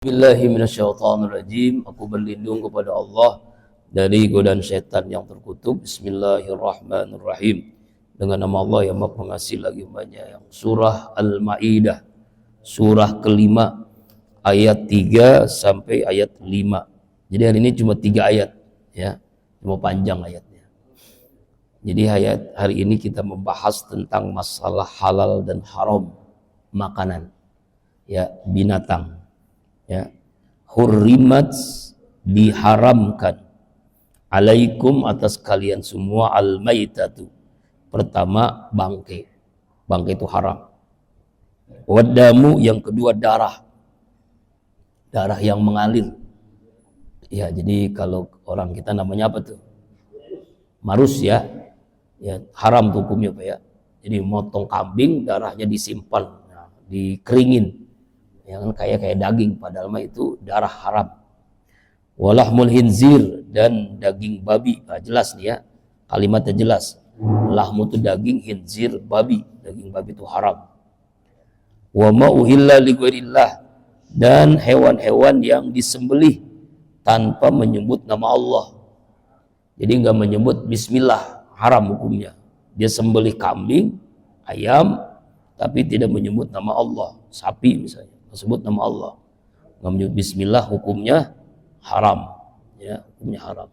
Bismillahirrahmanirrahim. Aku berlindung kepada Allah dari godaan setan yang terkutuk. Bismillahirrahmanirrahim. Dengan nama Allah yang Maha Pengasih lagi banyak. Surah Al-Maidah, surah kelima, ayat 3 sampai ayat 5. Jadi hari ini cuma 3 ayat, ya, cuma panjang ayatnya. Jadi hari ini kita membahas tentang masalah halal dan haram makanan, ya, binatang. Ya, hurrimat, diharamkan, alaikum, atas kalian semua, al-maitatu, pertama bangkai. Bangkai itu haram. Wadamu, yang kedua darah. Darah yang mengalir. Ya, jadi kalau orang kita namanya apa tuh? Marus, ya. Ya, haram tuh hukumnya, Pak, ya. Jadi motong kambing, darahnya disimpan, nah, dikeringin. Yang kayak daging, padahal mah itu darah haram. Walahmul hinzir, dan daging babi. Nah, jelas nih, ya, kalimatnya jelas. Lahmu itu daging, hinzir babi, daging babi itu haram. Wa ma uhilla li ghairillah, dan hewan-hewan yang disembelih tanpa menyebut nama Allah. Jadi nggak menyebut bismillah, haram hukumnya. Dia sembelih kambing, ayam, tapi tidak menyebut nama Allah. Sapi misalnya, sebut nama Allah, nggak menyebut bismillah, hukumnya haram, ya, hukumnya haram.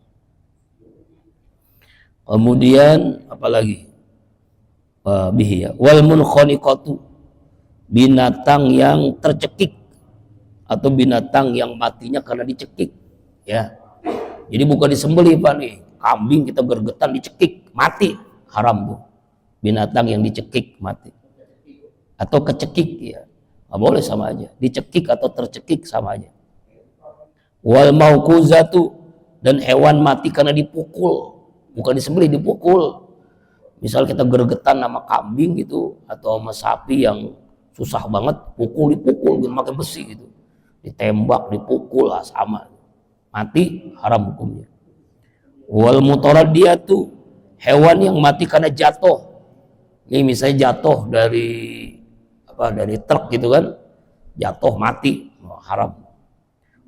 Kemudian apalagi bihi, ya, wal munkhaniqatu, binatang yang tercekik atau binatang yang matinya karena dicekik, ya. Jadi bukan disembelih, Pak, nih kambing kita gergetan dicekik mati, haram tuh. Binatang yang dicekik mati atau kecekik, ya, nggak boleh, sama aja. Dicekik atau tercekik sama aja. Wal mauquzatu, dan hewan mati karena dipukul, bukan disembelih, dipukul. Misal kita gergetan sama kambing gitu, atau sama sapi yang susah banget, dipukul gitu, pakai besi gitu, ditembak, dipukul, lah, sama, mati, haram hukumnya. Wal mutaraddiatu, hewan yang mati karena jatuh. Ini misalnya jatuh dari truk gitu kan, jatuh mati, haram.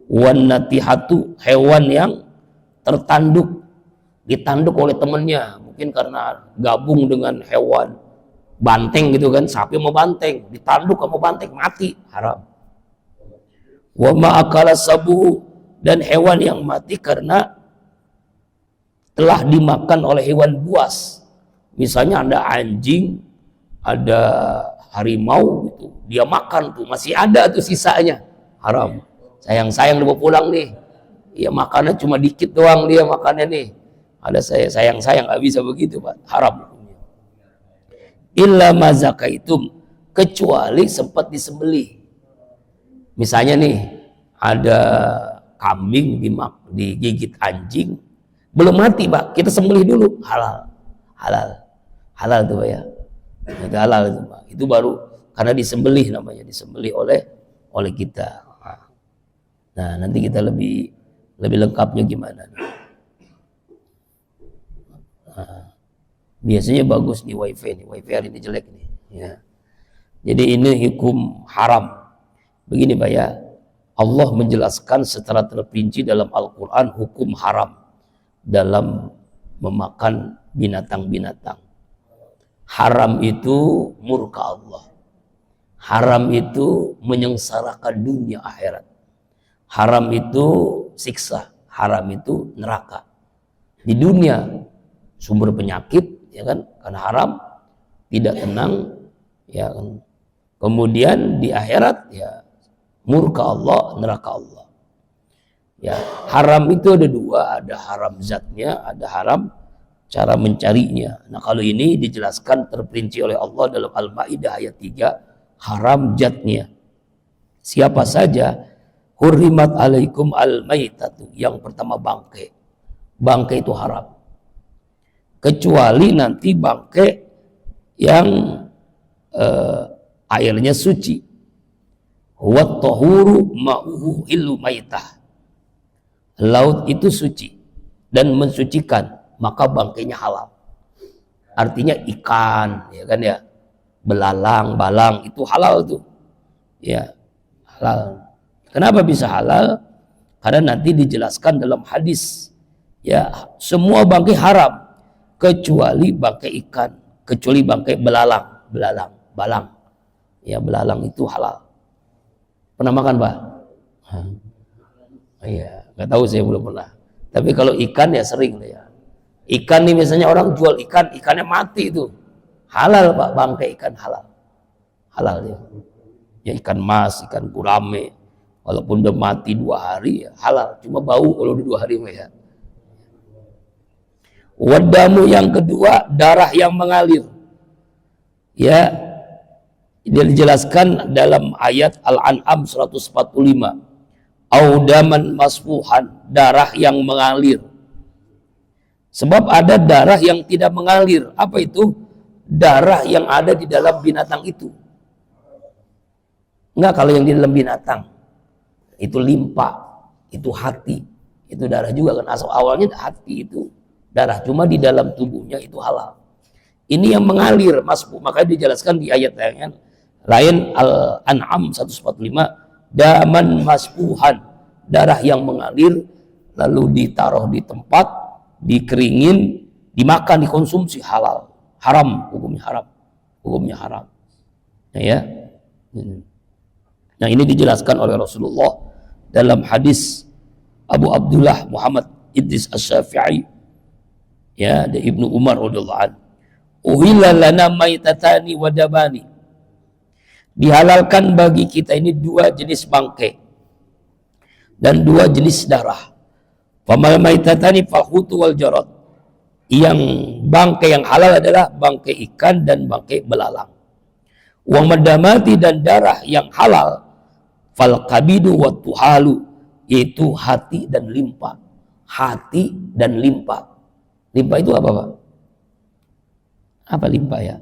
Wan natihatu, hewan yang tertanduk, ditanduk oleh temennya, mungkin karena gabung dengan hewan banteng gitu kan, sapi mau banteng, ditanduk sama banteng, mati, haram. Wa ma'akala sabu, dan hewan yang mati karena telah dimakan oleh hewan buas. Misalnya ada anjing, ada harimau gitu, dia makan tuh, masih ada tuh sisanya, haram. Sayang-sayang dibawa pulang nih, ya makannya cuma dikit doang dia makannya nih, ada sayang-sayang, nggak bisa begitu, Pak, haram. Illa mazakaitum, kecuali sempat disembelih. Misalnya nih ada kambing digigit anjing, belum mati, Pak, kita sembelih dulu, halal tuh, Pak, ya. Itu halal itu, Pak. Itu baru karena disembelih, namanya disembelih oleh kita. Nah, nanti kita lebih lengkapnya gimana. Nah, biasanya bagus nih wifi hari ini jelek nih, ya. Jadi ini hukum haram. Begini, Pak, ya. Allah menjelaskan secara terperinci dalam Al-Quran hukum haram dalam memakan binatang-binatang. Haram itu murka Allah. Haram itu menyengsarakan dunia akhirat. Haram itu siksa. Haram itu neraka. Di dunia sumber penyakit, ya kan, karena haram, tidak tenang, ya kan. Kemudian di akhirat, ya, murka Allah, neraka Allah. Ya, haram itu ada dua, ada haram zatnya, ada haram cara mencarinya. Nah, kalau ini dijelaskan terperinci oleh Allah dalam Al-Maidah ayat 3, haram zatnya. Siapa saja, hurrimat alaikum al-maitatu, yang pertama bangkai. Bangkai itu haram. Kecuali nanti bangkai yang airnya suci. Huwa tahuru ma'uhu illu maitah. Laut itu suci dan mensucikan, maka bangkainya halal. Artinya ikan, ya kan, ya, belalang, balang, itu halal tuh, ya, halal. Kenapa bisa halal? Karena nanti dijelaskan dalam hadis, ya, semua bangkai haram kecuali bangkai ikan, kecuali bangkai balang. Ya, belalang itu halal. Pernah makan, Pak? Iya, nggak tahu, saya belum pernah. Tapi kalau ikan ya sering ya. Ikan nih misalnya orang jual ikan, ikannya mati itu. Halal, Pak, bangkai ikan halal. Halal ya. Ya ikan mas, ikan gurame. Walaupun udah mati 2 hari ya halal. Cuma bau kalau udah 2 hari ya. Wadamu yang kedua, darah yang mengalir. Ya, dia dijelaskan dalam ayat Al-An'am 145. Audaman masfuhan, darah yang mengalir. Sebab ada darah yang tidak mengalir. Apa itu? Darah yang ada di dalam binatang itu. Enggak, kalau yang di dalam binatang itu limpa, itu hati, itu darah juga kan. Asal awalnya hati itu darah, cuma di dalam tubuhnya itu halal. Ini yang mengalir, masfu. Makanya dijelaskan di ayat yang lain, Al-An'am 145, daman masfuhan, darah yang mengalir lalu ditaruh di tempat, dikeringin, dimakan, dikonsumsi, halal. Haram, hukumnya haram. Hukumnya haram. Ya. Nah, ini dijelaskan oleh Rasulullah dalam hadis Abu Abdullah Muhammad Idris Asy-Syafi'i, ya, dari Ibnu Umar radhiyallahu anhu. Uhilla lana maitatani wa dabani. Dihalalkan bagi kita ini 2 jenis bangkai dan 2 jenis darah. Famal maitatani fahutu wal jarad. Yang bangkai yang halal adalah bangkai ikan dan bangkai belalang. Wa madamati, dan darah yang halal, fal kabidu wa tuhalu, yaitu hati dan limpa. Hati dan limpa. Limpa itu apa, Pak? Apa limpa ya?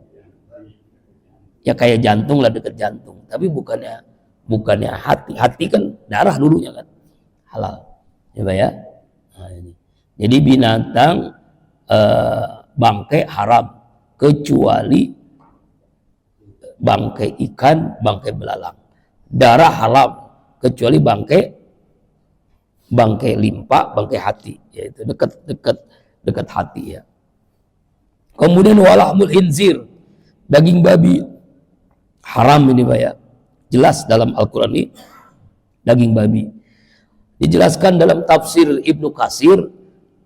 Ya kayak jantung lah, dekat jantung. Tapi bukannya hati. Hati kan darah dulunya kan. Halal. Ya, Pak ya? Nah, ini. Jadi binatang bangkai haram kecuali bangkai ikan, bangkai belalang. Darah halal kecuali bangkai limpa, bangkai hati, yaitu dekat hati ya. Kemudian walahmul khinzir, daging babi haram ini, Pak ya. Jelas dalam Al-Qur'an ini daging babi. Dijelaskan dalam tafsir Ibnu Katsir,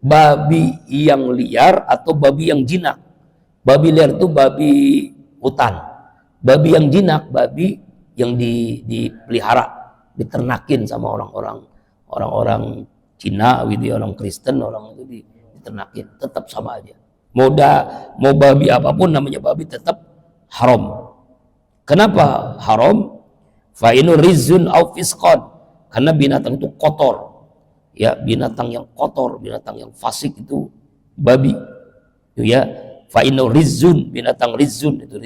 babi yang liar atau babi yang jinak. Babi liar itu babi hutan. Babi yang jinak, babi yang dipelihara, diternakin sama orang-orang Cina, gitu, orang Kristen, orang itu diternakin, tetap sama aja. Mau babi apapun namanya babi tetap haram. Kenapa haram? Fa inu rizun au fisqan, karena binatang itu kotor. Ya, binatang yang kotor, binatang yang fasik itu babi. Itu ya, fa inu rizun, binatang rizun itu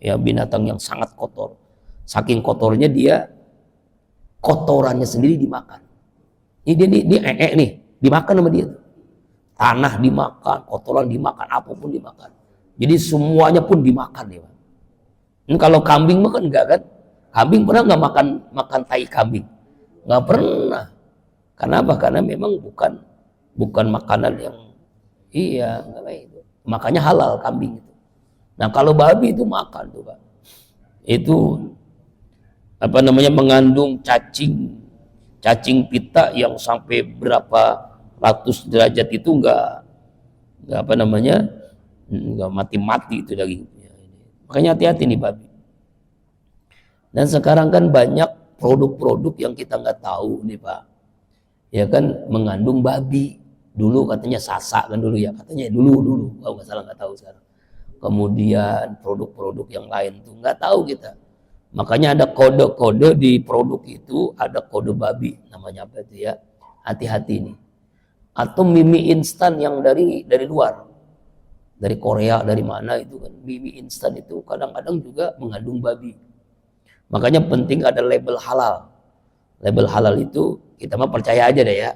ya binatang yang sangat kotor. Saking kotornya dia, kotorannya sendiri dimakan. Ini dia nih, dimakan sama dia. Tanah dimakan, kotoran dimakan, apapun dimakan. Jadi semuanya pun dimakan ya. Ini kalau kambing makan enggak kan? Kambing pernah nggak makan tai kambing? Nggak pernah. Kenapa? Karena memang bukan makanan yang nggak baik. Makanya halal kambing itu. Nah kalau babi itu makan tuh, Pak. Itu mengandung cacing pita yang sampai berapa ratus derajat itu nggak mati itu dagingnya. Makanya hati-hati nih babi. Dan sekarang kan banyak produk-produk yang kita nggak tahu nih, Pak. Ya kan, mengandung babi. Dulu katanya sasa kan dulu ya, katanya dulu kalau nggak salah, nggak tahu sekarang. Kemudian produk-produk yang lain tuh nggak tahu kita. Makanya ada kode-kode di produk itu, ada kode babi, namanya apa itu ya? Hati-hati nih. Atau mie instan yang dari luar, dari Korea, dari mana itu kan, mie instan itu kadang-kadang juga mengandung babi. Makanya penting ada label halal. Label halal itu kita mah percaya aja deh ya.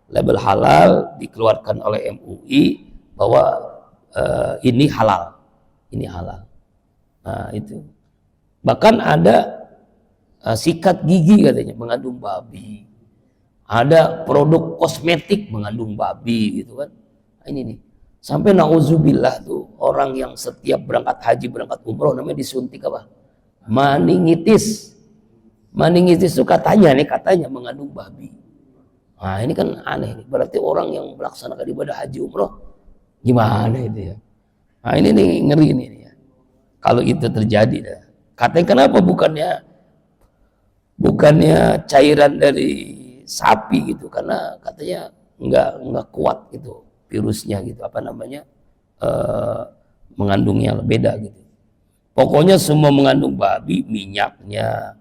Label halal dikeluarkan oleh MUI bahwa ini halal. Ini halal. Nah, itu. Bahkan ada sikat gigi katanya mengandung babi. Ada produk kosmetik mengandung babi gitu kan. Nah, ini nih. Sampai nauzubillah tuh orang yang setiap berangkat haji, berangkat umroh namanya disuntik apa? Meningitis. Meningitis itu katanya mengandung babi. Nah, ini kan aneh nih. Berarti orang yang melaksanakan ibadah haji umroh gimana itu ya? Nah, ini nih ngeri nih ya. Kalau itu terjadi dah. Katanya kenapa bukannya cairan dari sapi gitu, karena katanya nggak kuat gitu virusnya gitu, mengandungnya beda gitu. Pokoknya semua mengandung babi, minyaknya,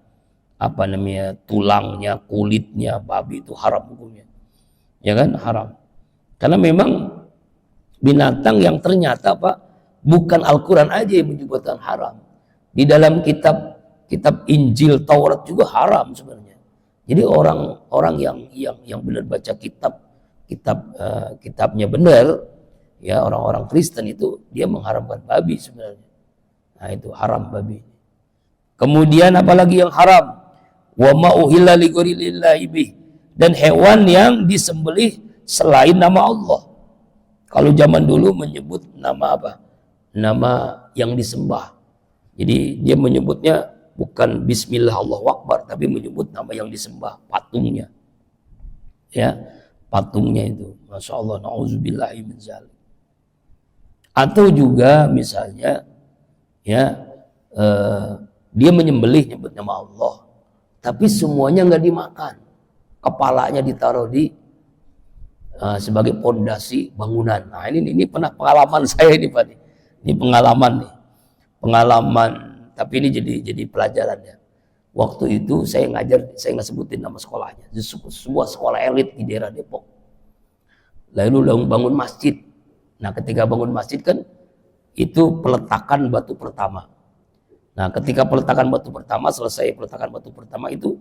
tulangnya, kulitnya babi itu haram hukumnya, ya kan, haram. Karena memang binatang yang ternyata bukan Al-Quran aja yang menyebutkan haram. Di dalam kitab Injil, Taurat juga haram sebenarnya. Jadi orang yang benar baca kitabnya benar, ya orang-orang Kristen itu dia mengharamkan babi sebenarnya. Nah itu haram babi. Kemudian apalagi yang haram? Wa ma uhilla li ghairillahi bih, dan hewan yang disembelih selain nama Allah. Kalau zaman dulu menyebut nama apa? Nama yang disembah. Jadi dia menyebutnya bukan Bismillah Allahu Akbar, tapi menyebut nama yang disembah, patungnya. Ya, patungnya itu. Masya Allah, na'udzubillahi min dzalik. Atau juga misalnya, ya, dia menyembelih nyebut nama Allah, tapi semuanya nggak dimakan. Kepalanya ditaruh di sebagai pondasi bangunan. Nah ini pernah pengalaman saya ini Pak. Ini pengalaman nih. Tapi ini jadi pelajaran ya. Waktu itu saya ngajar, saya nggak sebutin nama sekolahnya. Sebuah sekolah elit di daerah Depok. Lalu bangun masjid. Nah ketika bangun masjid kan itu peletakan batu pertama. Nah ketika peletakan batu pertama, selesai peletakan batu pertama itu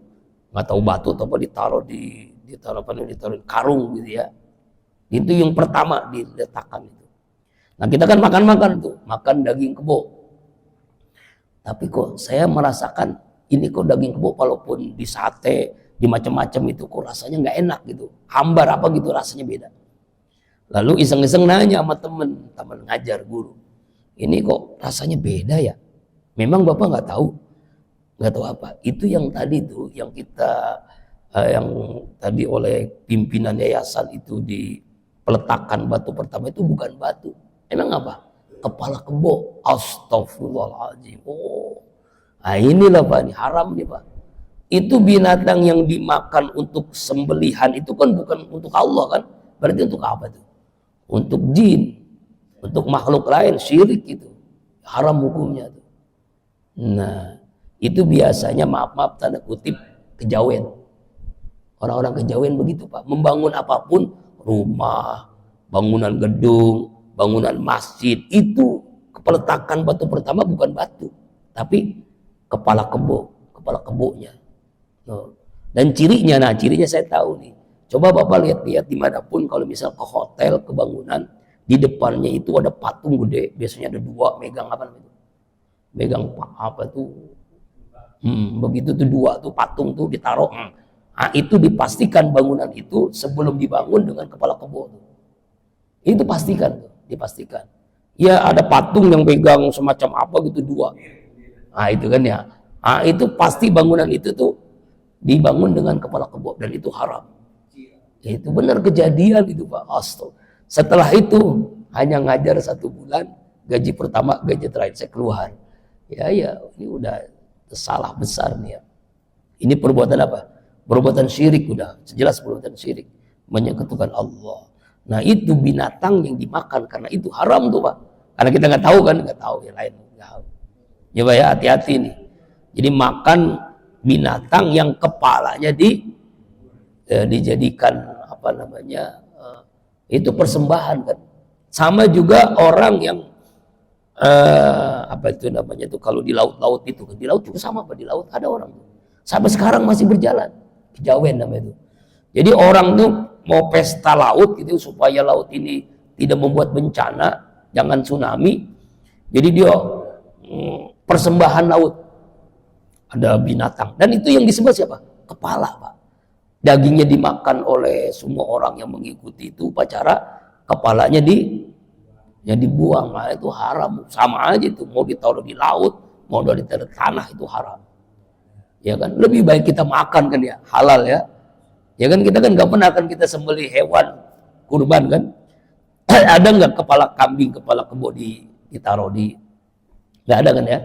nggak tahu batu atau apa ditaruh ditaruh karung gitu ya. Itu yang pertama diletakkan itu. Nah kita kan makan daging kebo. Tapi kok saya merasakan ini kok daging kebo walaupun di sate, di macam-macam itu kok rasanya nggak enak gitu. Hambar apa gitu rasanya beda. Lalu iseng-iseng nanya sama temen ngajar guru. Ini kok rasanya beda ya? Memang Bapak nggak tahu apa. Itu yang tadi tuh yang yang tadi oleh pimpinan yayasan itu di peletakan batu pertama itu bukan batu. Emang apa? Kepala kebo. Astagfirullahaladzim. Oh, nah inilah Pak, ini haram nih Pak. Itu binatang yang dimakan untuk sembelihan itu kan bukan untuk Allah kan? Berarti untuk apa tuh? Untuk jin, untuk makhluk lain, syirik itu. Haram hukumnya tuh. Nah, itu biasanya maaf tanda kutip kejawen. Orang-orang kejawen begitu Pak. Membangun apapun, rumah, bangunan gedung, bangunan masjid, itu peletakan batu pertama bukan batu, tapi kepala kebonya. Dan cirinya saya tahu nih. Coba Bapak lihat dimanapun, kalau misal ke hotel, ke bangunan, di depannya itu ada patung gede, biasanya ada dua, megang apa namanya? Megang apa tuh? Begitu tuh dua tuh patung tuh ditaruh. Nah, itu dipastikan bangunan itu sebelum dibangun dengan kepala kebo. Itu dipastikan. Ya ada patung yang pegang semacam apa gitu dua. Nah itu kan ya. Nah itu pasti bangunan itu tuh dibangun dengan kepala kebo dan itu haram. Ya, itu benar kejadian itu Pak. Astaga. Setelah itu hanya ngajar 1 bulan, gaji pertama, gaji terakhir saya keluar. Ya ini udah salah besar nih ya. Ini perbuatan apa? Perbuatan syirik udah. Jelas perbuatan syirik. Menyekutukan Allah. Nah itu binatang yang dimakan karena itu haram tuh Pak. Karena kita nggak tahu yang lain. Ya Pak ya, hati-hati nih. Jadi makan binatang yang kepalanya dijadikan itu persembahan kan. Sama juga orang yang kalau di laut itu kan, di laut juga sama Pak, di laut ada orang sampai sekarang masih berjalan, kejawen namanya itu. Jadi orang tuh mau pesta laut gitu supaya laut ini tidak membuat bencana, jangan tsunami. Jadi dia persembahan laut. ada binatang. Dan itu yang disembah siapa? Kepala, Pak. Dagingnya dimakan oleh semua orang yang mengikuti itu upacara, kepalanya dibuang. Nah, itu haram. Sama aja itu, mau ditaruh di laut, mau ditaruh di tanah, itu haram. Ya kan, lebih baik kita makan kan ya, halal ya. Ya kan, kita kan nggak pernah kan kita sembelih hewan kurban kan. Ada nggak kepala kambing, kepala kebo ditaruh di, nggak ada kan ya.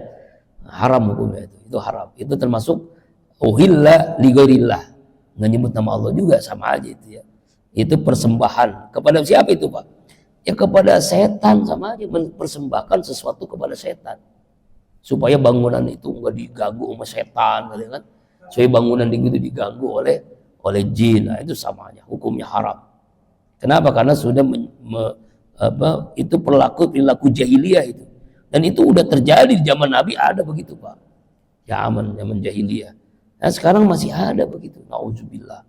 Haram hukumnya itu haram. Itu termasuk uhilla li ghairillah. Nggak nyebut nama Allah juga, sama aja itu ya. Itu persembahan kepada siapa itu, Pak? Ya kepada setan, sama aja mempersembahkan sesuatu kepada setan. Supaya bangunan itu nggak diganggu sama setan, gitu kan? Supaya bangunan itu diganggu oleh jin. Nah, itu sama aja, hukumnya haram. Kenapa? Karena sudah itu perilaku jahiliyah itu. Dan itu udah terjadi di zaman Nabi, ada begitu, Pak. Ya aman, zaman jahiliyah. Nah, sekarang masih ada begitu. Nauzubillah.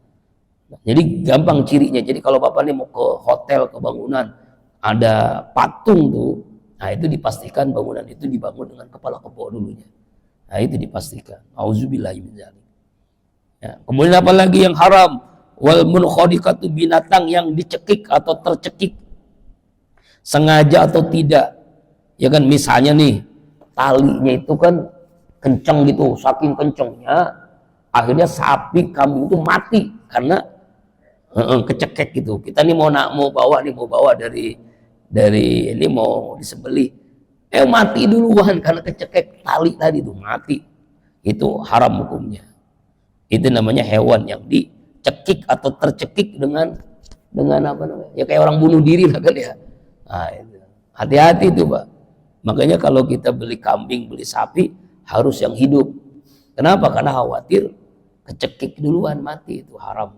Nah, jadi gampang cirinya. Jadi kalau Bapak ini mau ke hotel, ke bangunan, ada patung tuh, nah itu dipastikan bangunan itu dibangun dengan kepala kebo dulunya. Nah, itu dipastikan. Nauzubillah min dzalik. Ya, kemudian apa lagi yang haram? Wal munkhadiqatu, binatang yang dicekik atau tercekik sengaja atau tidak. Ya kan, misalnya nih talinya itu kan kenceng gitu, saking kencengnya akhirnya sapi kambing itu mati karena kecekek gitu. Kita nih mau bawa dari ini mau disembelih, mati duluan karena kecekek tali tadi tuh, mati. Itu haram hukumnya. Itu namanya hewan yang dicekik atau tercekik dengan apa namanya? Ya kayak orang bunuh diri lah kan ya. Nah, itu. Hati-hati itu, Pak. Makanya kalau kita beli kambing, beli sapi harus yang hidup. Kenapa? Karena khawatir kecekik duluan mati, itu haram.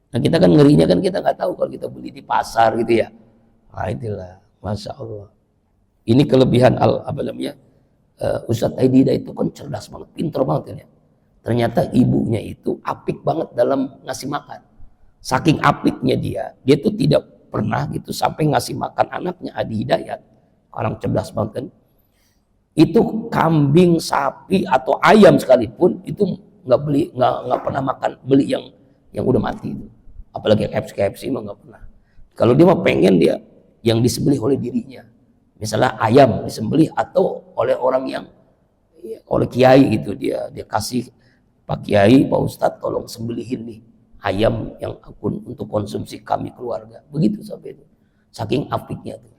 Nah, kita kan ngerinya kan kita nggak tahu kalau kita beli di pasar gitu ya. Nah, itulah, masya Allah. Ini kelebihan Ustadz Aidida itu kan cerdas banget, pintar banget kan ya. Ternyata ibunya itu apik banget dalam ngasih makan. Saking apiknya dia tuh tidak pernah gitu sampai ngasih makan anaknya Adi Hidayat. Orang cerdas banget kan. Itu kambing, sapi atau ayam sekalipun itu nggak pernah beli yang udah mati itu. Apalagi KFC mah nggak pernah. Kalau dia mah pengen dia yang disembelih oleh dirinya. Misalnya ayam disembelih atau oleh orang yang oleh kiai gitu, dia kasih, Pak Kiai, Pak Ustadz tolong sembelihin nih ayam yang untuk konsumsi kami keluarga. Begitu sampai itu. Saking apiknya tuh.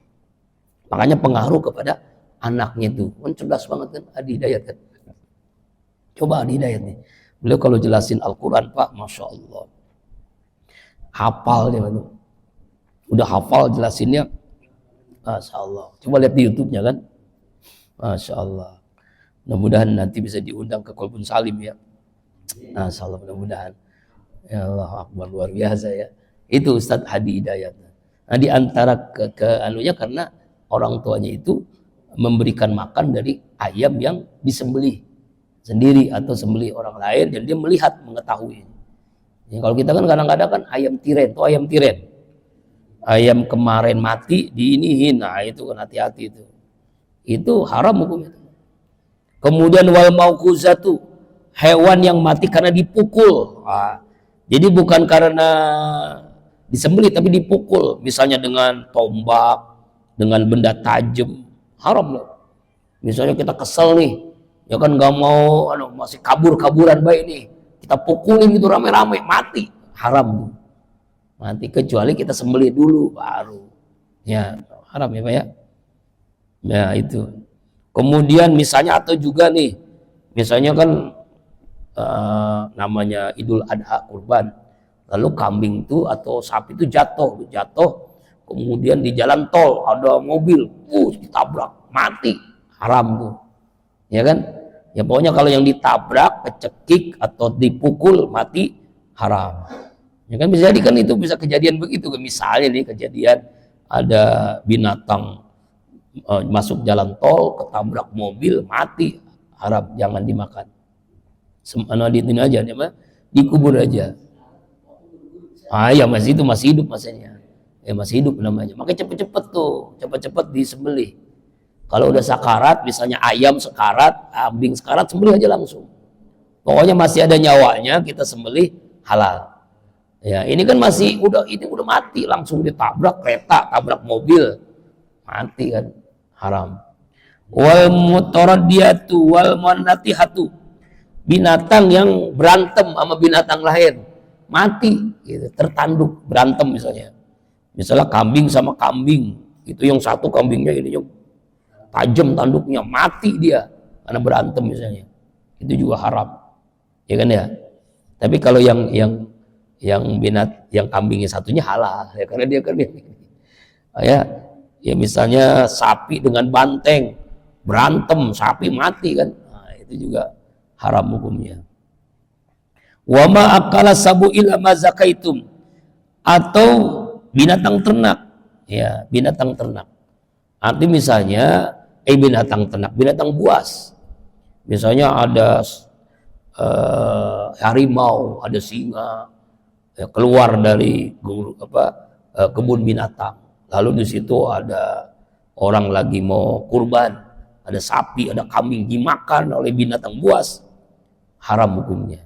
Makanya pengaruh kepada anaknya tuh. Kan cerdas banget kan Adi Hidayat kan. Coba Adi Hidayat nih. Beliau kalau jelasin Al-Quran, Pak, Masya Allah. Hafal dia tuh. Udah hafal jelasinnya. Masya Allah. Coba lihat di YouTube-nya kan. Masya Allah. Mudah-mudahan nanti bisa diundang ke Kolbun Salim ya. Masya Allah, mudah-mudahan. Ya Allah Akbar, luar biasa ya. Itu Ustadz Hadi Hidayat. Nah, di antara anunya karena orang tuanya itu memberikan makan dari ayam yang disembelih sendiri atau sembelih orang lain, dan dia melihat, mengetahui. Ya, kalau kita kan kadang-kadang kan ayam tiren, tuh ayam tiren. Ayam kemarin mati diinihin, nah itu kan hati-hati itu. Itu haram hukumnya. Kemudian wal mauquzatu, hewan yang mati karena dipukul. Nah, jadi bukan karena disembelih tapi dipukul, misalnya dengan tombak, dengan benda tajam, haram loh. Misalnya kita kesel nih, ya kan nggak mau masih kabur-kaburan baik nih, kita pukulin gitu rame-rame, mati, haram. Mati kecuali kita sembelih dulu baru. Ya, haram ya Pak ya. Ya itu. Kemudian misalnya atau juga nih, misalnya kan namanya Idul Adha kurban, lalu kambing itu atau sapi itu jatuh, kemudian di jalan tol ada mobil, ditabrak, mati, haram tuh, ya kan? Ya pokoknya kalau yang ditabrak, kecekik atau dipukul mati, haram. Ya kan bisa jadi kan itu bisa kejadian begitu, misalnya nih kejadian ada binatang masuk jalan tol, ketabrak mobil, mati, haram, jangan dimakan. Ini aja, dikubur aja. Ya masih hidup masanya. Ya masih hidup namanya. Makanya cepet-cepet disembelih. Kalau udah sakarat, misalnya ayam sekarat, kambing sekarat, sembelih aja langsung. Pokoknya masih ada nyawanya kita sembelih halal. Ya, ini kan masih udah mati, langsung ditabrak kereta, tabrak mobil, mati kan, haram. Wal mutaraddiatu wal munatihatu, binatang yang berantem sama binatang lain, mati gitu, tertanduk berantem misalnya. Misalnya kambing sama kambing, itu yang satu kambingnya ini yang tajam tanduknya, mati dia karena berantem misalnya. Itu juga haram. Ya kan ya? Tapi kalau yang kambingnya satunya halal ya, karena dia kan ya misalnya sapi dengan banteng berantem, sapi mati kan, nah, itu juga haram hukumnya. Wa ma akala sabu ila ma zakaitum, atau binatang ternak, ya binatang ternak. Arti misalnya binatang ternak, binatang buas. Misalnya ada harimau, ada singa, ya, keluar dari kebun binatang. Lalu di situ ada orang lagi mau kurban, ada sapi, ada kambing dimakan oleh binatang buas, haram hukumnya.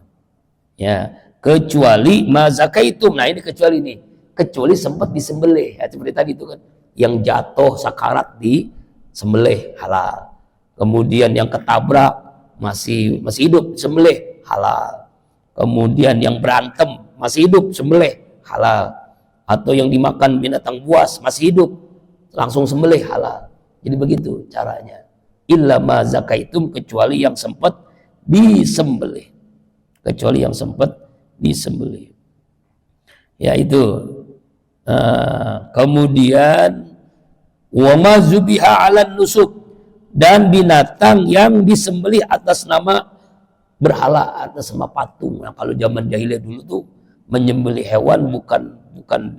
Ya, kecuali mazakaitum. Nah, ini kecuali ini, kecuali sempat disembelih. Ya, seperti tadi itu kan, yang jatuh sakarat di sembelih halal. Kemudian yang ketabrak masih hidup sembelih halal. Kemudian yang berantem masih hidup sembelih halal, atau yang dimakan binatang buas masih hidup langsung sembelih halal. Jadi begitu caranya. Illa ma zakaitum, kecuali yang sempat disembelih. Kecuali yang sempat disembelih. Ya itu. Kemudian wa ma zubiha 'alan nusuk, dan binatang yang disembelih atas nama berhala, atas nama patung. Nah, kalau zaman jahiliyah dulu tuh menyembelih hewan bukan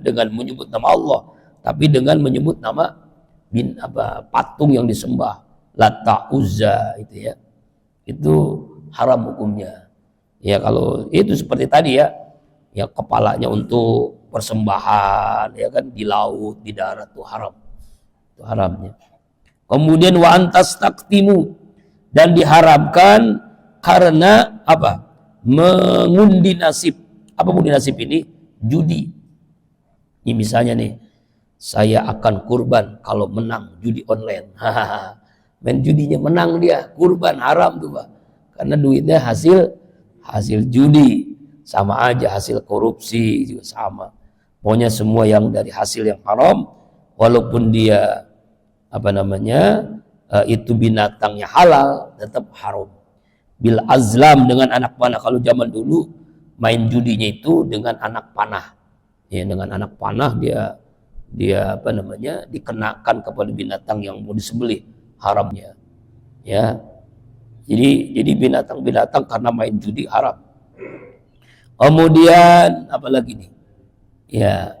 dengan menyebut nama Allah, tapi dengan menyebut nama patung yang disembah, Lata, Uzza, itu ya. Itu haram hukumnya. Ya kalau itu seperti tadi ya kepalanya untuk persembahan, ya kan, di laut, di darat tuh haram. Itu haramnya. Kemudian wa antas taktimu, dan diharamkan karena apa? Mengundi nasib. Apa mengundi nasib ini? Judi. Ini misalnya nih, saya akan kurban kalau menang judi online. Main judinya menang dia, kurban, haram tuh Pak. Karena duitnya hasil judi. Sama aja hasil korupsi juga sama. Pokoknya semua yang dari hasil yang haram, walaupun dia itu binatangnya halal, tetap haram. Bil azlam, dengan anak panah. Kalau zaman dulu main judinya itu dengan anak panah. Ya, dengan anak panah dia dikenakan kepada binatang yang mau disembelih, haramnya. Ya. Jadi binatang-binatang karena main judi haram. Kemudian apalagi nih? Ya.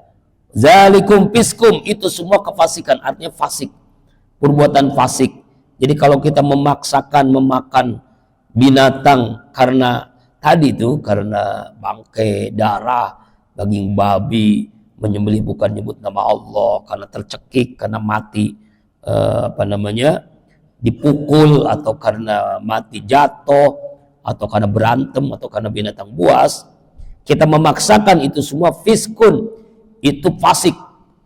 Zalikum fiskum, itu semua kefasikan, artinya fasik. Perbuatan fasik. Jadi kalau kita memaksakan memakan binatang karena tadi itu, karena bangkai, darah, daging babi, menyembelih bukan nyebut nama Allah, karena tercekik, karena mati dipukul, atau karena mati jatuh, atau karena berantem, atau karena binatang buas, kita memaksakan, itu semua fiskun, itu fasik,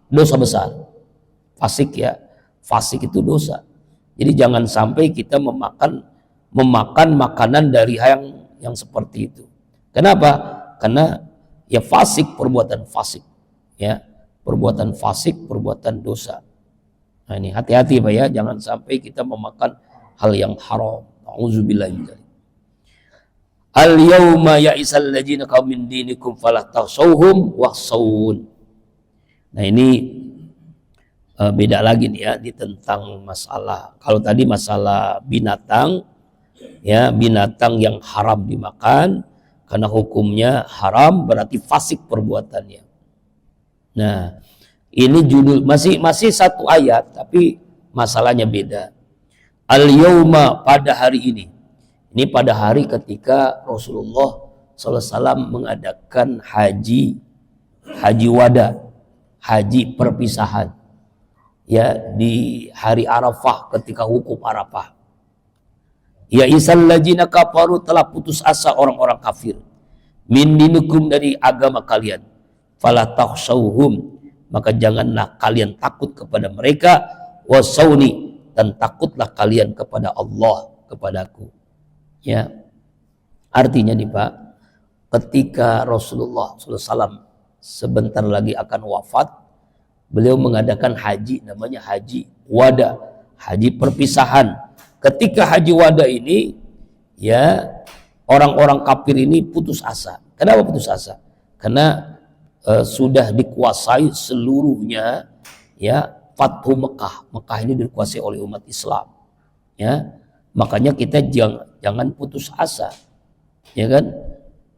dosa besar. Fasik ya, fasik itu dosa. Jadi jangan sampai kita memakan makanan dari yang seperti itu. Kenapa? Karena ya fasik, perbuatan fasik, ya perbuatan fasik, perbuatan dosa. Nah ini hati-hati Pak ya, jangan sampai kita memakan hal yang haram. Auzubillahi min dzalik. Al yauma ya'isal ladzina kafaru min dinikum fala takhshawhum wakhshawun. Nah ini beda lagi nih ya, di tentang masalah, kalau tadi masalah binatang, ya binatang yang haram dimakan karena hukumnya haram, berarti fasik perbuatannya. Nah ini judul masih satu ayat, tapi masalahnya beda. Al yauma, pada hari ini pada hari ketika Rasulullah SAW mengadakan haji wada, haji perpisahan, ya di hari Arafah, ketika wukuf Arafah. Ya isal ladzina kafaru, telah putus asa orang-orang kafir. Min dinikum, dari agama kalian. Fala takhshawhum, maka janganlah kalian takut kepada mereka. Wasawni, dan takutlah kalian kepada Allah, kepadaku. Ya, artinya nih Pak, ketika Rasulullah SAW sebentar lagi akan wafat, beliau mengadakan haji, namanya haji wada, haji perpisahan. Ketika haji wada ini, ya, orang-orang kafir ini putus asa. Kenapa putus asa? Karena sudah dikuasai seluruhnya, ya, Fathu Mekah. Mekah ini dikuasai oleh umat Islam. Ya, makanya kita jangan putus asa, ya kan?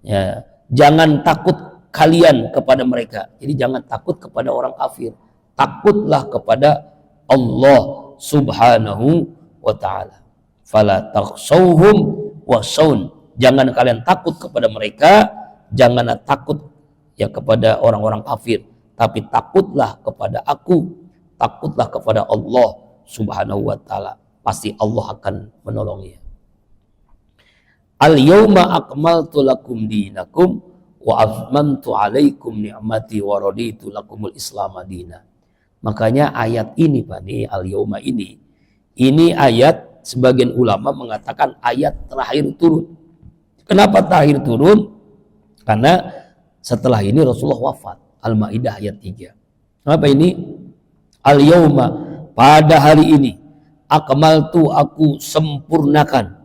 Ya, jangan takut kalian kepada mereka. Jadi jangan takut kepada orang kafir. Takutlah kepada Allah Subhanahu wa ta'ala. Fala takhshawhum wasawun, jangan kalian takut kepada mereka, janganlah takut ya kepada orang-orang kafir, tapi takutlah kepada aku, takutlah kepada Allah Subhanahu wa ta'ala. Pasti Allah akan menolongnya. Al yauma akmaltu lakum dinakum wa atmamtu alaikum ni'mati wa raditu lakumul Islam madina. Makanya ayat ini Pak, al yauma ini ayat, sebagian ulama mengatakan ayat terakhir turun. Kenapa terakhir turun? Karena setelah ini Rasulullah wafat. Al-Maidah ayat 3. Apa ini? Al-yauma, pada hari ini, akmaltu, aku sempurnakan,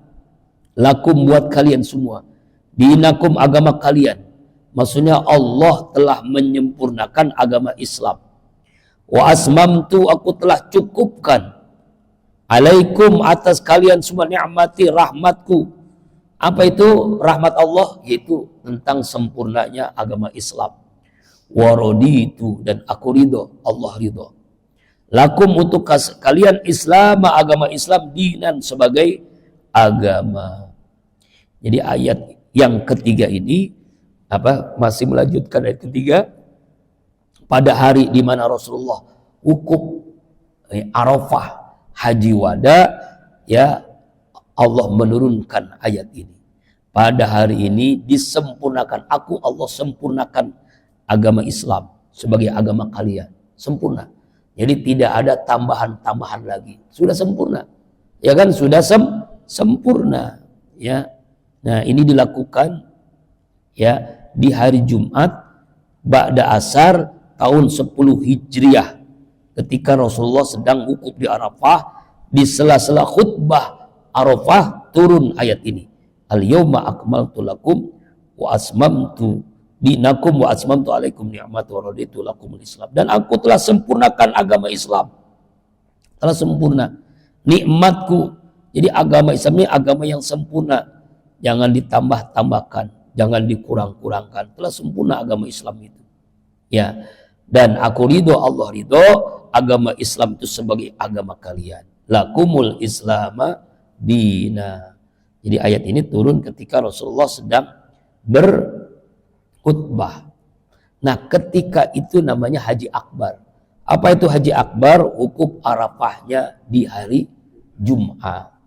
lakum, buat kalian semua, dinakum, agama kalian. Maksudnya Allah telah menyempurnakan agama Islam. Wa asmamtu, aku telah cukupkan, alaikum, atas kalian semua, ni'mati, rahmatku. Apa itu rahmat Allah? Yaitu tentang sempurnanya agama Islam. Waraditu, dan aku ridho, Allah ridho. Lakum, untuk kalian, Islam, agama Islam, dinan, sebagai agama. Jadi ayat yang ketiga ini masih melanjutkan ayat ketiga. Pada hari di mana Rasulullah wukuf Arafah, haji wada, ya, Allah menurunkan ayat ini. Pada hari ini disempurnakan, aku Allah sempurnakan agama Islam sebagai agama kalian, sempurna. Jadi tidak ada tambahan-tambahan lagi, sudah sempurna, ya kan, sudah sempurna, ya. Nah, ini dilakukan, ya, di hari Jumat ba'da asar tahun 10 Hijriah, ketika Rasulullah sedang wukuf di Arafah. Di sela-sela khutbah Arafah turun ayat ini. Al-yawma akmaltu lakum wa asmamtu dinakum wa asmamtu alaikum ni'mati wa raditu lakumul Islam. Dan aku telah sempurnakan agama Islam. Telah sempurna nikmatku. Jadi agama Islam ini agama yang sempurna. Jangan ditambah-tambahkan, jangan dikurang-kurangkan. Telah sempurna agama Islam itu. Ya. Dan aku ridho, Allah ridho, agama Islam itu sebagai agama kalian. Lakumul Islama dina. Jadi ayat ini turun ketika Rasulullah sedang berkhutbah. Nah, ketika itu namanya Haji Akbar. Apa itu Haji Akbar? Wukuf Arafahnya di hari Jumat.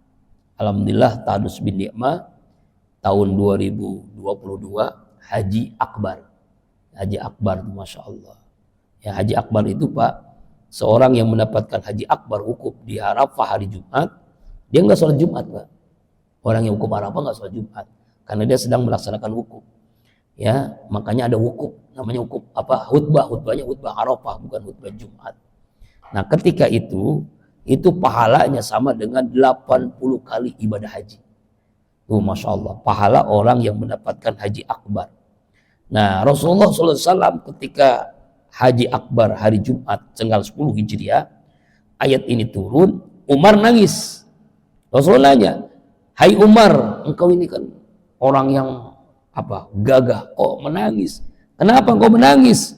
Alhamdulillah, Ta'adus bin Ni'mah tahun 2022 Haji Akbar. Haji Akbar itu Masya Allah. Ya, Haji Akbar itu Pak, seorang yang mendapatkan Haji Akbar wukuf di Arafah hari Jumat, dia nggak sholat Jumat Pak. Orang yang wukuf Arafah nggak sholat Jumat karena dia sedang melaksanakan wukuf. Ya, makanya ada wukuf, namanya wukuf khutbahnya khutbah Arafah, bukan khutbah Jumat. Nah, ketika itu pahalanya sama dengan 80 kali ibadah haji. Tuh, Masya Allah, pahala orang yang mendapatkan Haji Akbar. Nah, Rasulullah SAW ketika Haji Akbar hari Jumat tanggal 10 Hijriah, ayat ini turun, Umar nangis. Rasulullah nanya, hai Umar, engkau ini kan orang yang gagah, kok menangis? Kenapa engkau menangis?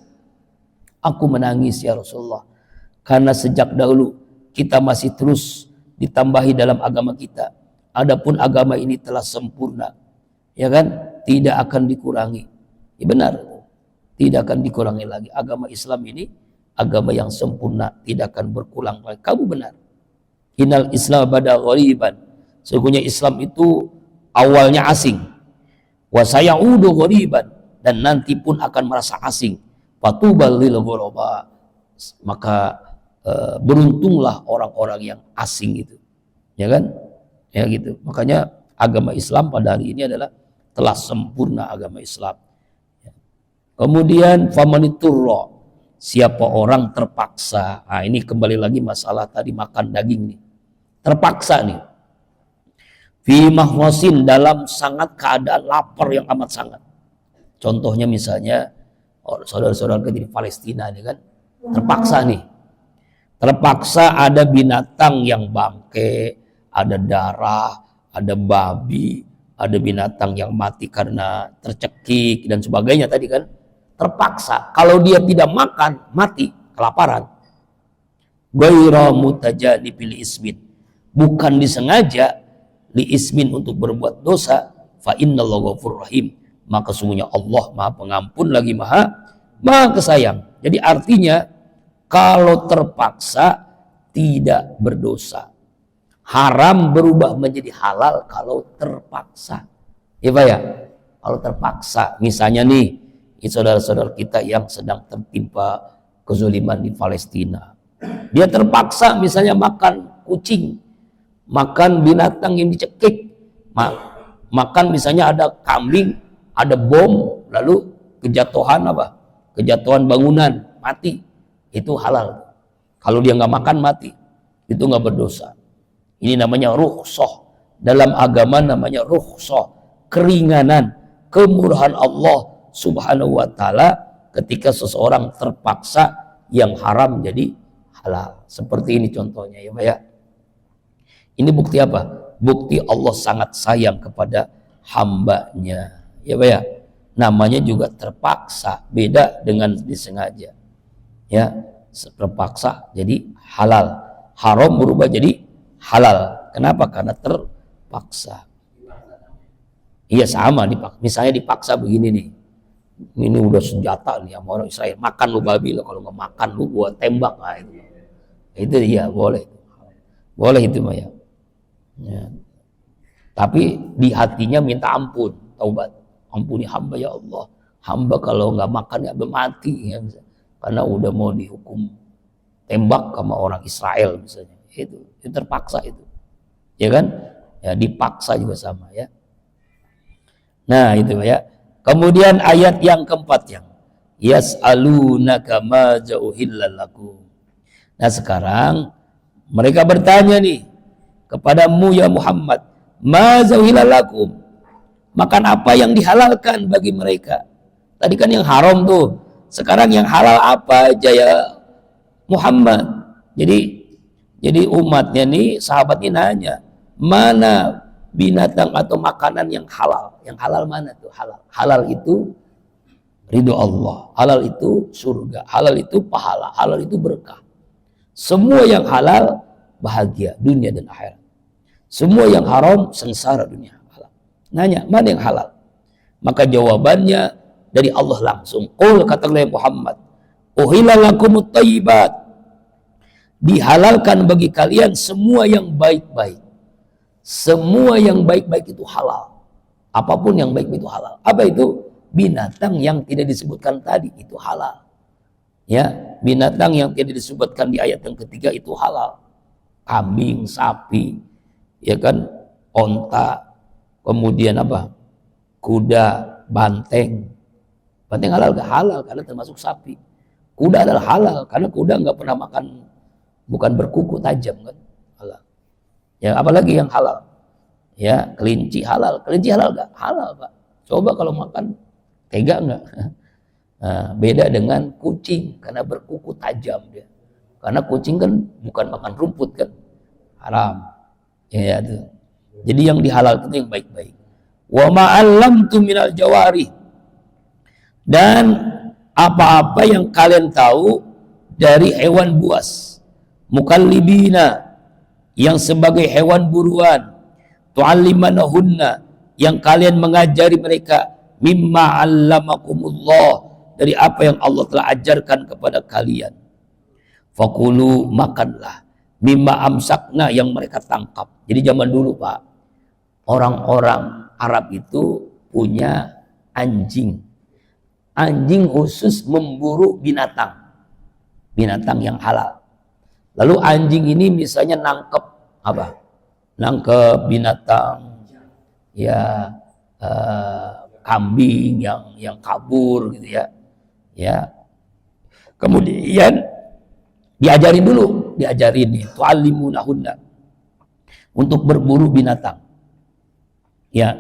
Aku menangis ya Rasulullah, karena sejak dahulu kita masih terus ditambahi dalam agama kita. Adapun agama ini telah sempurna, ya kan? Tidak akan dikurangi. Ya benar, tidak akan dikurangi lagi. Agama Islam ini agama yang sempurna, tidak akan berkurang lagi. Kamu benar. Innal Islam bada ghariban, Sesungguhnya Islam itu awalnya asing. Wa sayaudu ghariban, dan nanti pun akan merasa asing. Fatubal lil ghuraba, maka beruntunglah orang-orang yang asing itu. Ya kan? Ya gitu. Makanya agama Islam pada hari ini adalah telah sempurna agama Islam. Kemudian famaniturra, siapa orang terpaksa. Nah, ini kembali lagi masalah tadi makan daging nih. Terpaksa nih. Fi mahwasin, dalam sangat keadaan lapar yang amat sangat. Contohnya misalnya saudara-saudara kita di Palestina ini kan terpaksa nih. Terpaksa ada binatang yang bangke, ada darah, ada babi, ada binatang yang mati karena tercekik dan sebagainya tadi kan. Terpaksa, kalau dia tidak makan, mati, kelaparan. Ghairu mutajanibil ismin, bukan disengaja, li ismin, untuk berbuat dosa, fa innallaha ghafurur rahim, maka sesungguhnya Allah Maha Pengampun lagi Maha Kesayang. Jadi artinya kalau terpaksa tidak berdosa. Haram berubah menjadi halal kalau terpaksa. Ya Pak ya? Kalau terpaksa, misalnya nih, saudara-saudara kita yang sedang tertimpa kezaliman di Palestina. Dia terpaksa misalnya makan kucing, makan binatang yang dicekik, makan misalnya ada kambing, ada bom, lalu kejatuhan apa? Kejatuhan bangunan, mati. Itu halal. Kalau dia nggak makan, mati. Itu nggak berdosa. Ini namanya rukhsah. Dalam agama namanya rukhsah, keringanan, kemurahan Allah Subhanahu wa ta'ala ketika seseorang terpaksa yang haram jadi halal. Seperti ini contohnya ya Pak ya. Ini bukti apa? Bukti Allah sangat sayang kepada hambanya. Ya Pak ya. Namanya juga terpaksa, beda dengan disengaja. Ya, terpaksa jadi halal. Haram berubah jadi halal. Kenapa? Karena terpaksa. Iya sama, misalnya dipaksa begini nih. Ini udah senjata nih sama orang Israel, makan lu babi lo, kalau nggak makan lu gua tembak. Nah, itu iya boleh itu mah ya. Tapi di hatinya minta ampun, taubat, ampuni hamba ya Allah, hamba kalau nggak makan ya mati ya, karena udah mau dihukum tembak sama orang Israel misalnya. Itu terpaksa itu, ya kan? Ya dipaksa juga sama ya. Nah itu ya. Kemudian ayat yang keempat yang yas'alunaka maza uhilla lakum. Nah sekarang mereka bertanya nih kepadamu ya Muhammad, maza uhilla lakum, makan apa yang dihalalkan bagi mereka? Tadi kan yang haram tuh, sekarang yang halal apa aja ya Muhammad? Jadi umatnya nih, sahabatnya nanya, mana binatang atau makanan yang halal? Yang halal mana tuh? Halal itu ridho Allah, halal itu surga, halal itu pahala, halal itu berkah. Semua yang halal bahagia dunia dan akhirat. Semua yang haram sengsara dunia akhirat. Nanya mana yang halal? Maka jawabannya dari Allah langsung. Qul, katakanlah Muhammad, uhilla lakumut thayyibat, dihalalkan bagi kalian semua yang baik-baik. Semua yang baik-baik itu halal. Apapun yang baik itu halal. Apa itu? Binatang yang tidak disebutkan tadi itu halal. Ya, binatang yang tidak disebutkan di ayat yang ketiga itu halal. Kambing, sapi, ya kan, onta, kemudian apa? Kuda, banteng. Banteng halal gak? Halal karena termasuk sapi. Kuda adalah halal karena kuda nggak pernah makan, bukan berkuku tajam kan, halal. Ya apalagi yang halal. Ya, kelinci halal. Kelinci halal gak? Halal Pak. Coba kalau makan, tega nggak? Nah, beda dengan kucing karena berkuku tajam dia. Karena kucing kan bukan makan rumput kan, haram. Ya itu. Jadi yang dihalalkan itu yang baik-baik. Wa ma'allamtu minal jawari, dan apa-apa yang kalian tahu dari hewan buas, mukallibina, yang sebagai hewan buruan, tu'allimanahunna, yang kalian mengajari mereka, mimma 'allamakumullah, dari apa yang Allah telah ajarkan kepada kalian. Fakulu, makanlah, mimma amsakna, yang mereka tangkap. Jadi zaman dulu Pak, orang-orang Arab itu punya anjing. Anjing khusus memburu binatang yang halal. Lalu anjing ini misalnya nangkep apa? Nangkep binatang ya kambing yang kabur gitu ya. Ya. Kemudian diajarin nih tu'allimunahunna untuk berburu binatang. Ya,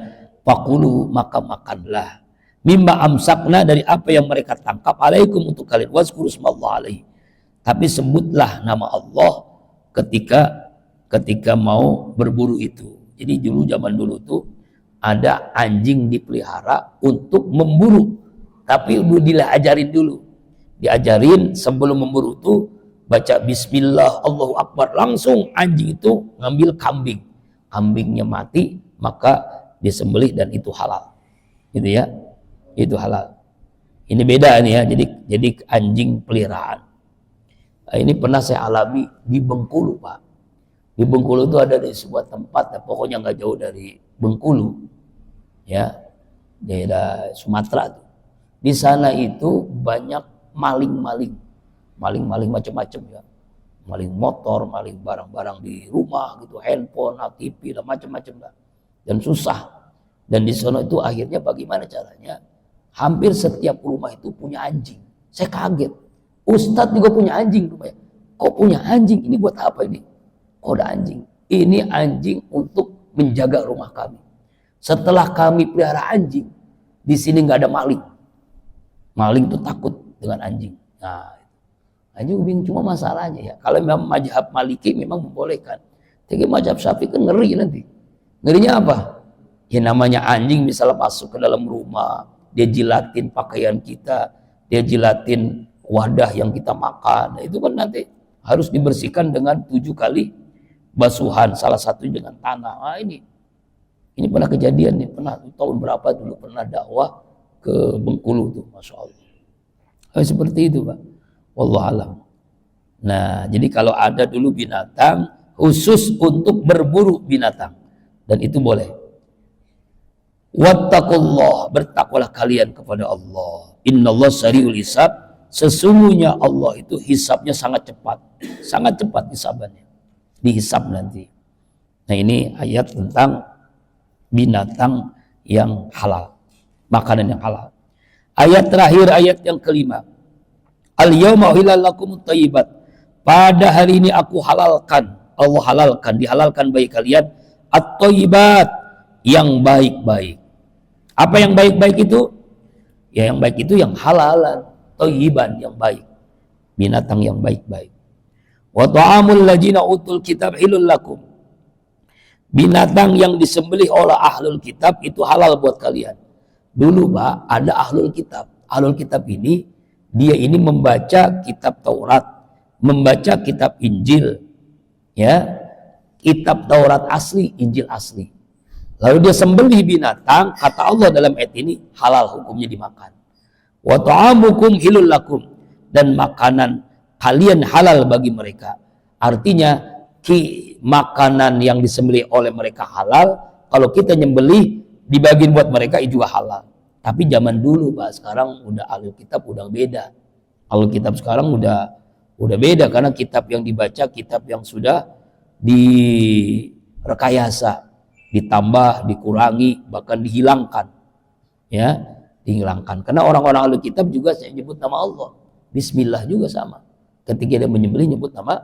fakulu maka makanlah mimma amsakna dari apa yang mereka tangkap alaikum untuk kalian wazkuru smallahi alaihi. Tapi sebutlah nama Allah ketika mau berburu itu. Jadi dulu zaman dulu tuh ada anjing dipelihara untuk memburu. Tapi diajarin dulu. Diajarin sebelum memburu tuh baca bismillah Allahu akbar, langsung anjing itu ngambil kambing. Kambingnya mati, maka disembelih dan itu halal. Gitu ya. Itu halal. Ini beda nih ya, jadi anjing peliharaan. Nah, ini pernah saya alami di Bengkulu, Pak. Di Bengkulu itu ada di sebuah tempat, ya, pokoknya nggak jauh dari Bengkulu, ya, daerah Sumatera tuh. Di sana itu banyak maling macam-macam ya, maling motor, maling barang-barang di rumah gitu, handphone, TV, dan macam-macam, dan susah. Dan di sana itu akhirnya bagaimana caranya? Hampir setiap rumah itu punya anjing. Saya kaget. Ustadz juga punya anjing rumahnya. Kok punya anjing? Ini buat apa ini? Kok ada anjing? Ini anjing untuk menjaga rumah kami. Setelah kami pelihara anjing, di sini nggak ada maling. Maling itu takut dengan anjing. Nah, anjing bingung, cuma masalahnya ya. Kalau memang mazhab Maliki memang membolehkan. Tapi mazhab Syafi'i kan ngeri nanti. Ngerinya apa? Ya namanya anjing misalnya masuk ke dalam rumah, dia jilatin pakaian kita, dia jilatin wadah yang kita makan. Nah, itu kan nanti harus dibersihkan dengan 7 kali basuhan, salah satu dengan tanah. Nah, ini pernah kejadian nih, pernah tahun berapa dulu pernah dakwah ke Bengkulu tuh, masya Allah. Seperti itu, Pak. Wallahualam. Nah, jadi kalau ada dulu binatang khusus untuk berburu binatang, dan itu boleh. Wattaqullah, bertakwalah kalian kepada Allah. Innallaha sari'ul hisab, sesungguhnya Allah itu hisabnya sangat cepat hisabannya, dihisab nanti. Nah, ini ayat tentang binatang yang halal, makanan yang halal. Ayat terakhir, ayat yang kelima. Al-yawma uhilla lakumut thayyibat, pada hari ini aku halalkan, Allah halalkan, dihalalkan bagi kalian at-thayyibat, yang baik-baik. Apa yang baik-baik itu? Ya, yang baik itu yang halalan, thayyiban, yang baik, binatang yang baik-baik. Wa ta'amul ladzina utul kitab hilul lakum, binatang yang disembelih oleh ahlul kitab itu halal buat kalian. Dulu, Pak, ada ahlul kitab. Ahlul kitab ini, dia ini membaca kitab Taurat, membaca kitab Injil, ya, kitab Taurat asli, Injil asli. Lalu dia sembelih binatang, kata Allah dalam ayat ini, halal hukumnya dimakan. Wa ta'amukum hilul lakum, dan makanan kalian halal bagi mereka. Artinya makanan yang disembelih oleh mereka halal, kalau kita nyembelih dibagiin buat mereka itu juga halal. Tapi zaman dulu, Pak, sekarang udah ahlul kitab udah beda. Ahlul kitab sekarang udah beda, karena kitab yang dibaca kitab yang sudah direkayasa, ditambah, dikurangi, bahkan dihilangkan. Ya, dihilangkan. Karena orang-orang ahlul kitab juga saya nyebut nama Allah. Bismillah juga sama. Ketika dia menyembelih nyebut nama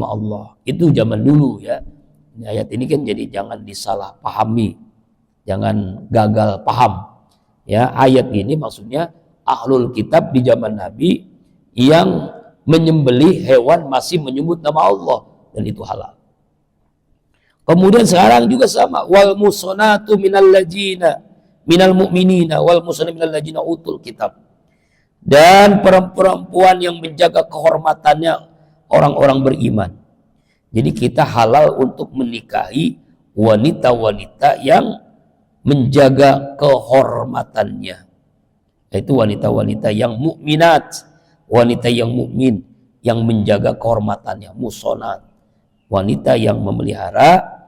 Allah. Itu zaman dulu ya. Ayat ini kan jadi jangan disalahpahami, jangan gagal paham. Ya, ayat ini maksudnya ahlul kitab di zaman Nabi yang menyembelih hewan masih menyebut nama Allah, dan itu halal. Kemudian sekarang juga sama, wal musonatu minal mu'minina wal musonatu minal ladzina utul kitab, dan perempuan yang menjaga kehormatannya orang-orang beriman. Jadi kita halal untuk menikahi wanita-wanita yang menjaga kehormatannya, yaitu wanita-wanita yang mukminat, wanita yang mukmin yang menjaga kehormatannya, musonat, wanita yang memelihara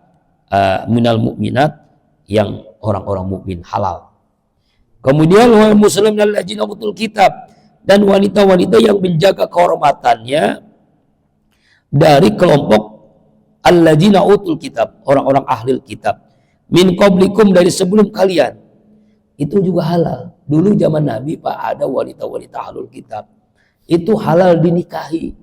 minal mukminat yang orang-orang mukmin, halal. Kemudian wal muslim alladzina utul kitab, dan wanita-wanita yang menjaga kehormatannya dari kelompok alladzina utul kitab, orang-orang ahli kitab, min qablikum, dari sebelum kalian. Itu juga halal. Dulu zaman Nabi Pak, ada wanita-wanita ahlul kitab, itu halal dinikahi.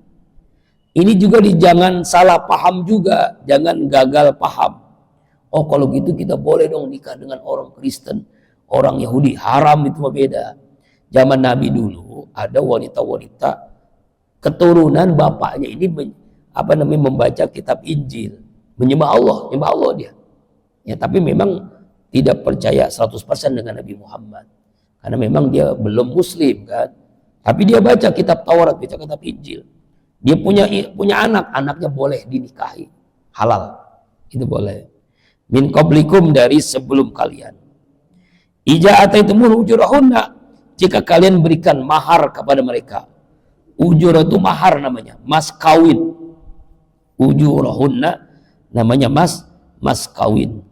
Ini juga jangan salah paham juga, jangan gagal paham. Oh kalau gitu kita boleh dong nikah dengan orang Kristen, orang Yahudi, haram, itu mah beda. Zaman Nabi dulu ada wanita-wanita keturunan bapaknya ini membaca kitab Injil, menyembah Allah dia. Ya, tapi memang tidak percaya 100% dengan Nabi Muhammad. Karena memang dia belum muslim kan. Tapi dia baca kitab Taurat, baca kitab Injil. Dia punya anak, anaknya boleh dinikahi. Halal. Itu boleh. Min qablikum, dari sebelum kalian. Ija ataitumul ujurahunna, jika kalian berikan mahar kepada mereka. Ujur itu mahar namanya, mas kawin. Ujurahunna namanya mas kawin.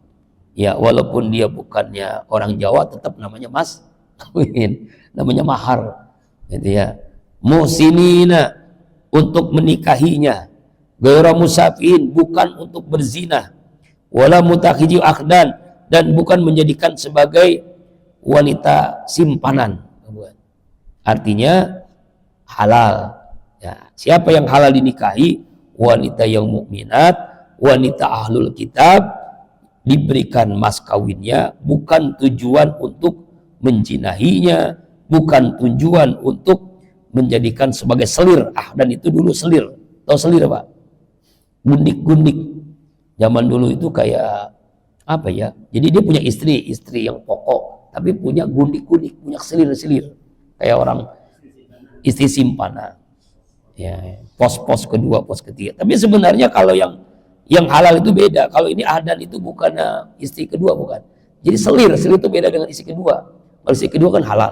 Ya, walaupun dia bukannya orang Jawa, tetap namanya mas kawin, namanya mahar. Gitu ya. Musinina, untuk menikahinya. Ghairu musafihin, bukan untuk berzina. Wala mutakhidhi akhdan, dan bukan menjadikan sebagai wanita simpanan. Artinya halal. Ya, siapa yang halal dinikahi? Wanita yang mukminat, wanita ahlul kitab, diberikan mas kawinnya bukan tujuan untuk menjinahinya, bukan tujuan untuk menjadikan sebagai selir. Dan itu dulu selir. Tahu selir Pak? Gundik-gundik. Zaman dulu itu kayak apa ya? Jadi dia punya istri yang pokok, tapi punya gundik-gundik, punya selir-selir. Kayak orang istri simpanan. Ya, pos-pos kedua, pos ketiga. Tapi sebenarnya kalau yang halal itu beda. Kalau ini ahdan itu bukan istri kedua, bukan. Jadi selir itu beda dengan istri kedua. Kalau istri kedua kan halal.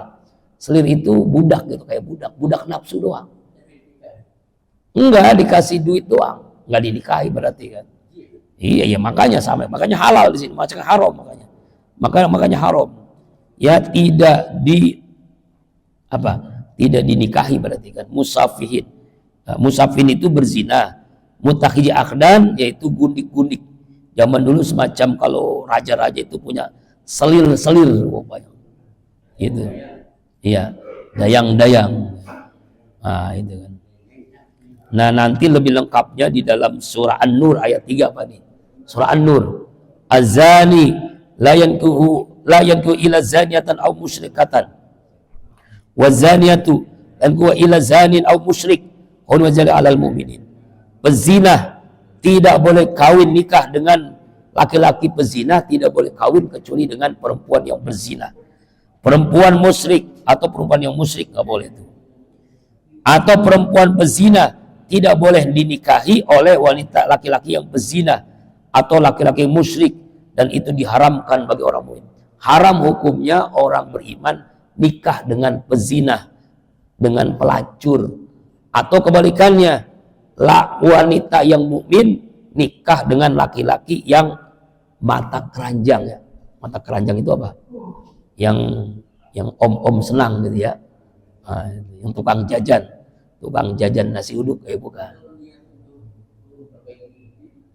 Selir itu budak gitu, kayak budak nafsu doang. Enggak dikasih duit doang, enggak dinikahi berarti kan. Iya makanya sama, makanya halal di sini, makanya haram makanya haram. Ya tidak dinikahi berarti kan. Musafihin. Musafin itu berzina. Mutakhidhi akhdan, yaitu gundik-gundik. Zaman dulu semacam kalau raja-raja itu punya selir rupanya. Gitu. Iya, dayang-dayang. Nah, itu kan. Nah, nanti lebih lengkapnya di dalam surah An-Nur ayat 3 Pak nih. Surah An-Nur. Az-zani la yankuhu ila zaniyatan aw musyrikatan. Waz-zaniyatu yankuhu ila zanin aw musyrik. Wa wajala 'alal mu'minin. Pezina tidak boleh kawin nikah dengan laki-laki pezina, tidak boleh kawin kecuali dengan perempuan yang berzina. Perempuan musyrik atau perempuan yang musyrik nggak boleh itu. Atau perempuan pezina tidak boleh dinikahi oleh wanita laki-laki yang pezina atau laki-laki musyrik, dan itu diharamkan bagi orang mukmin. Haram hukumnya orang beriman nikah dengan pezina, dengan pelacur, atau kebalikannya, wanita yang mukmin nikah dengan laki-laki yang mata keranjang ya. Mata keranjang itu apa? Yang om-om senang gitu ya. Nah, yang tukang jajan nasi uduk bukan.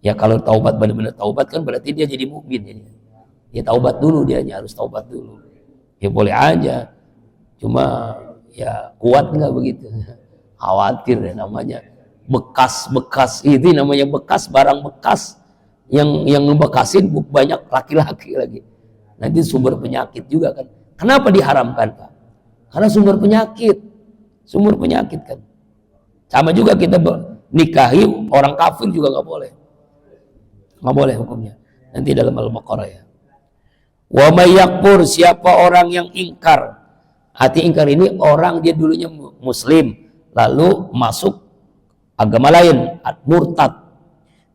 Ya kalau taubat, benar-benar taubat kan berarti dia jadi mukmin jadi. Ya taubat dulu, dia harus taubat dulu. Ya boleh aja. Cuma ya kuat nggak begitu. Khawatir ya namanya. Bekas itu namanya bekas, barang bekas yang ngebekasin banyak laki-laki lagi. Nanti sumber penyakit juga kan. Kenapa diharamkan Pak? Karena sumber penyakit kan. Sama juga kita nikahi orang kafir juga nggak boleh hukumnya. Nanti dalam Al-Baqarah ya. Wa may yakfur, siapa orang yang ingkar. Arti ingkar ini orang dia dulunya muslim lalu masuk agama lain, murtad.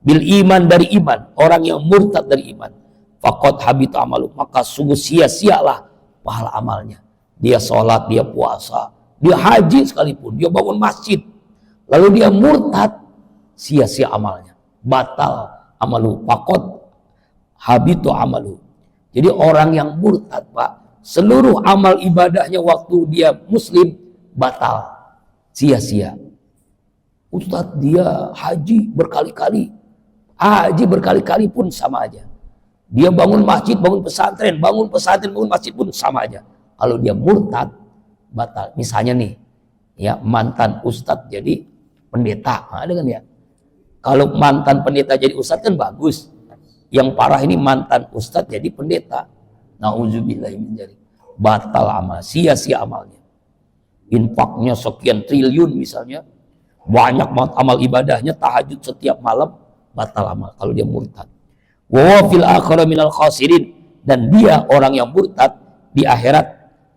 Bil iman, dari iman, orang yang murtad dari iman. Faqad habita amalu, maka sungguh sia-sialah pahala amalnya. Dia sholat, dia puasa, dia haji sekalipun, dia bangun masjid, lalu dia murtad, sia-sia amalnya, batal amalu. Faqad habita amalu, Jadi orang yang murtad, Pak, seluruh amal ibadahnya waktu dia muslim batal, sia-sia. Ustadz, dia haji berkali-kali pun sama aja. Dia bangun masjid, bangun pesantren, bangun masjid pun sama aja. Kalau dia murtad, batal. Misalnya nih, ya, mantan ustadz jadi pendeta, ada kan ya? Kalau mantan pendeta jadi ustadz kan bagus. Yang parah ini mantan ustadz jadi pendeta. Nauzubillah min dzalik. Batal amal, sia-sia amalnya. Infaknya sekian triliun misalnya, banyak banget amal ibadahnya, tahajud setiap malam, batal amal kalau dia murtad. Wa fil akhirati minal khasirin, dan dia orang yang murtad di akhirat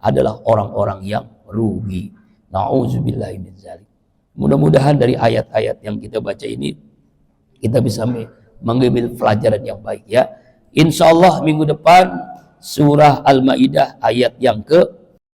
adalah orang-orang yang rugi. Nauzubillahi min dzalik. Mudah-mudahan dari ayat-ayat yang kita baca ini kita bisa mengambil pelajaran yang baik, ya. Insyaallah minggu depan surah Al-Maidah ayat yang ke